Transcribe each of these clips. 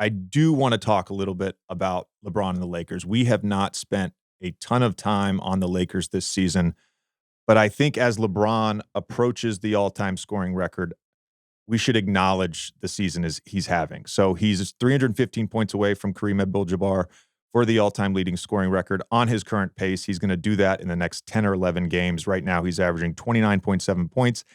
I do want to talk a little bit about LeBron and the Lakers. We have not spent a ton of time on the Lakers this season, but I think as LeBron approaches the all-time scoring record, we should acknowledge the season he's having. So he's 315 points away from Kareem Abdul-Jabbar for the all-time leading scoring record on his current pace. He's going to do that in the next 10 or 11 games. Right now, he's averaging 29.7 points,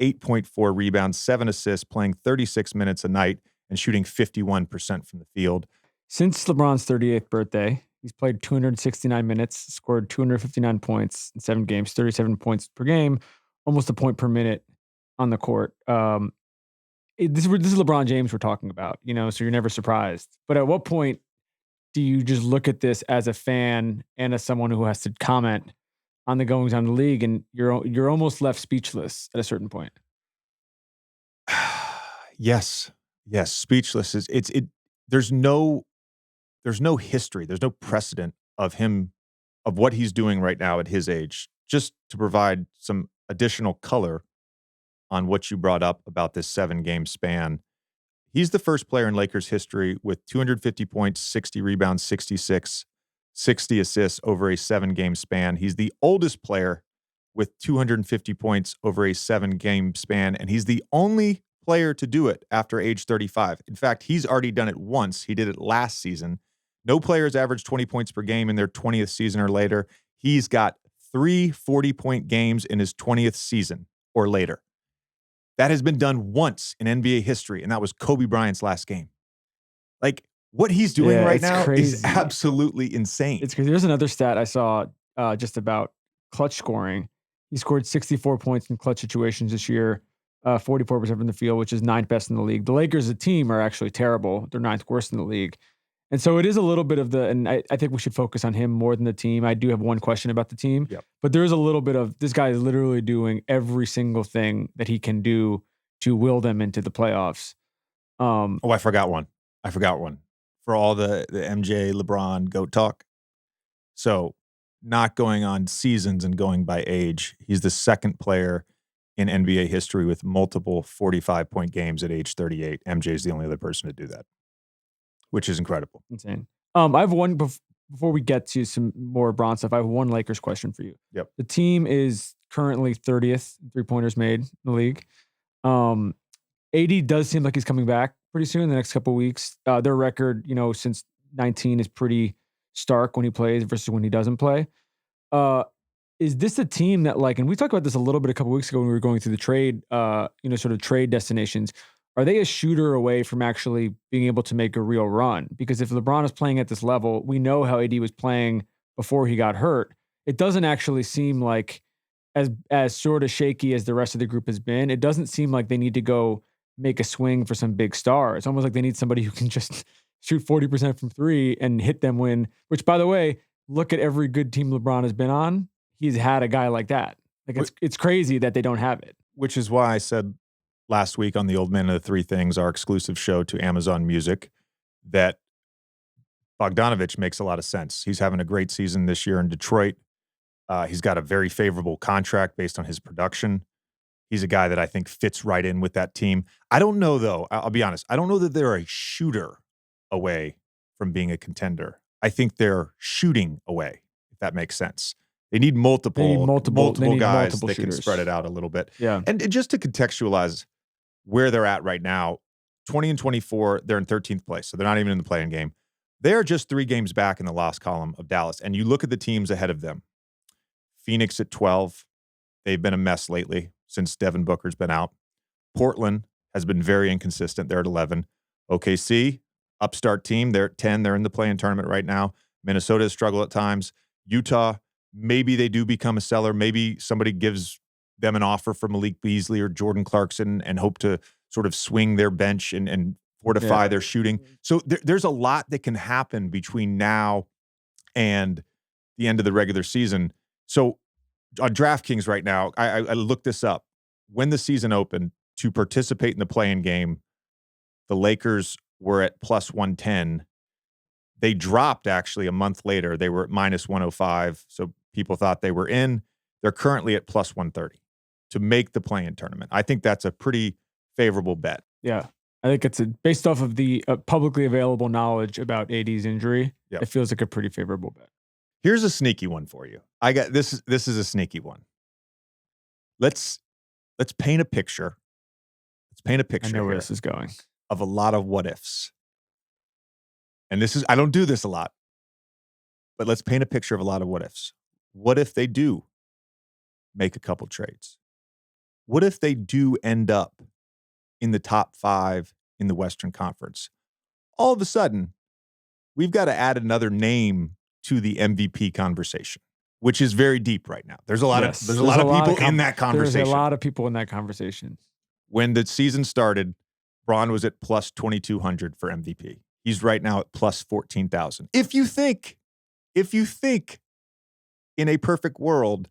8.4 rebounds, 7 assists, playing 36 minutes a night and shooting 51% from the field. Since LeBron's 38th birthday, he's played 269 minutes, scored 259 points in 7 games, 37 points per game, almost a point per minute on the court. This is LeBron James we're talking about, so you're never surprised. But at what point do you just look at this as a fan and as someone who has to comment on the goings on the league, and you're almost left speechless at a certain point? Yes, speechless. There's no history, there's no precedent of what he's doing right now at his age. Just to provide some additional color on what you brought up about this 7-game span, he's the first player in Lakers history with 250 points, 60 rebounds, 60 assists over a 7-game span. He's the oldest player with 250 points over a 7-game span, and he's the only player to do it after age 35. In fact, he's already done it once. He did it last season. No players averaged 20 points per game in their 20th season or later. He's got 3 40-point games in his 20th season or later. That has been done once in NBA history, and that was Kobe Bryant's last game. Like, what he's doing right now is absolutely insane. It's crazy. There's another stat I saw just about clutch scoring. He scored 64 points in clutch situations this year, 44% from the field, which is 9th best in the league. The Lakers, as a team, are actually terrible. They're 9th worst in the league. And so it is a little bit of and I think we should focus on him more than the team. I do have one question about the team, but there is a little bit of this guy is literally doing every single thing that he can do to will them into the playoffs. I forgot one. For all the MJ, LeBron GOAT talk. So not going on seasons and going by age, he's the second player in NBA history with multiple 45-point games at age 38. MJ is the only other person to do that, which is incredible. Insane. I have one before we get to some more Bron stuff. I have one Lakers question for you. Yep. The team is currently 30th three-pointers made in the league. AD does seem like he's coming back pretty soon in the next couple of weeks. Their record, since 19 is pretty stark when he plays versus when he doesn't play. Is this a team that and we talked about this a little bit a couple of weeks ago when we were going through the trade, sort of trade destinations. Are they a shooter away from actually being able to make a real run? Because if LeBron is playing at this level, we know how AD was playing before he got hurt. It doesn't actually seem like as sort of shaky as the rest of the group has been. It doesn't seem like they need to go make a swing for some big star. It's almost like they need somebody who can just shoot 40% from 3 and hit them when, which by the way, look at every good team LeBron has been on. He's had a guy like that. It's crazy that they don't have it. Which is why I said last week on the Old Man of the Three Things, our exclusive show to Amazon Music, that Bogdanovich makes a lot of sense. He's having a great season this year in Detroit. He's got a very favorable contract based on his production. He's a guy that I think fits right in with that team. I don't know, though. I'll be honest. I don't know that they're a shooter away from being a contender. I think they're shooting away, if that makes sense. They need multiple guys that can spread it out a little bit. Yeah. And just to contextualize where they're at right now, 20 and 24, they're in 13th place, so they're not even in the play-in game. They're just 3 games back in the loss column of Dallas. And you look at the teams ahead of them. Phoenix at 12. They've been a mess lately since Devin Booker's been out. Portland has been very inconsistent. They're at 11. OKC, upstart team, they're at 10. They're in the play-in tournament right now. Minnesota has struggled at times. Utah, maybe they do become a seller. Maybe somebody gives them an offer for Malik Beasley or Jordan Clarkson and hope to sort of swing their bench and fortify their shooting. So there's a lot that can happen between now and the end of the regular season. So on DraftKings right now, I looked this up. When the season opened, to participate in the play-in game, the Lakers were at plus 110. They dropped actually a month later. They were at minus 105. So people thought they were in. They're currently at plus 130 to make the play-in tournament. I think that's a pretty favorable bet. Yeah. I think it's based off of the publicly available knowledge about AD's injury. Yep. It feels like a pretty favorable bet. Here's a sneaky one for you. I got this. This is a sneaky one. Let's paint a picture. Let's paint a picture. I know where here this is going. of a lot of what ifs. And this is, I don't do this a lot, but let's paint a picture of a lot of what ifs. What if they do make a couple trades? What if they do end up in the top 5 in the Western Conference? All of a sudden, we've got to add another name to the MVP conversation, which is very deep right now. There's a lot of people in that conversation. There's a lot of people in that conversation. When the season started, Bron was at plus 2,200 for MVP. He's right now at plus 14,000. If you think in a perfect world,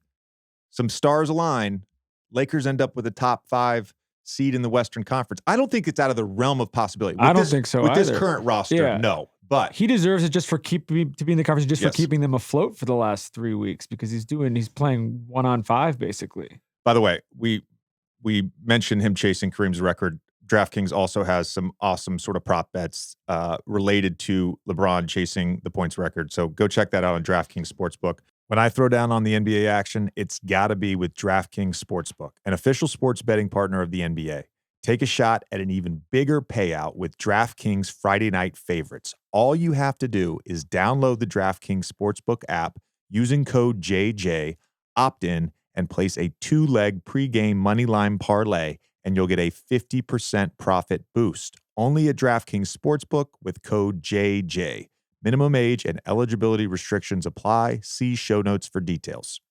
some stars align, Lakers end up with a top 5 seed in the Western Conference. I don't think it's out of the realm of possibility. I don't think so with either. This current roster, no. But he deserves it just for to be in the conference, just for keeping them afloat for the last 3 weeks, because he's playing 1-on-5 basically. By the way, we mentioned him chasing Kareem's record. DraftKings also has some awesome sort of prop bets related to LeBron chasing the points record. So go check that out on DraftKings Sportsbook. When I throw down on the NBA action, it's got to be with DraftKings Sportsbook, an official sports betting partner of the NBA. Take a shot at an even bigger payout with DraftKings Friday Night Favorites. All you have to do is download the DraftKings Sportsbook app using code JJ, opt in, and place a 2-leg pregame moneyline parlay, and you'll get a 50% profit boost. Only at DraftKings Sportsbook with code JJ. Minimum age and eligibility restrictions apply. See show notes for details.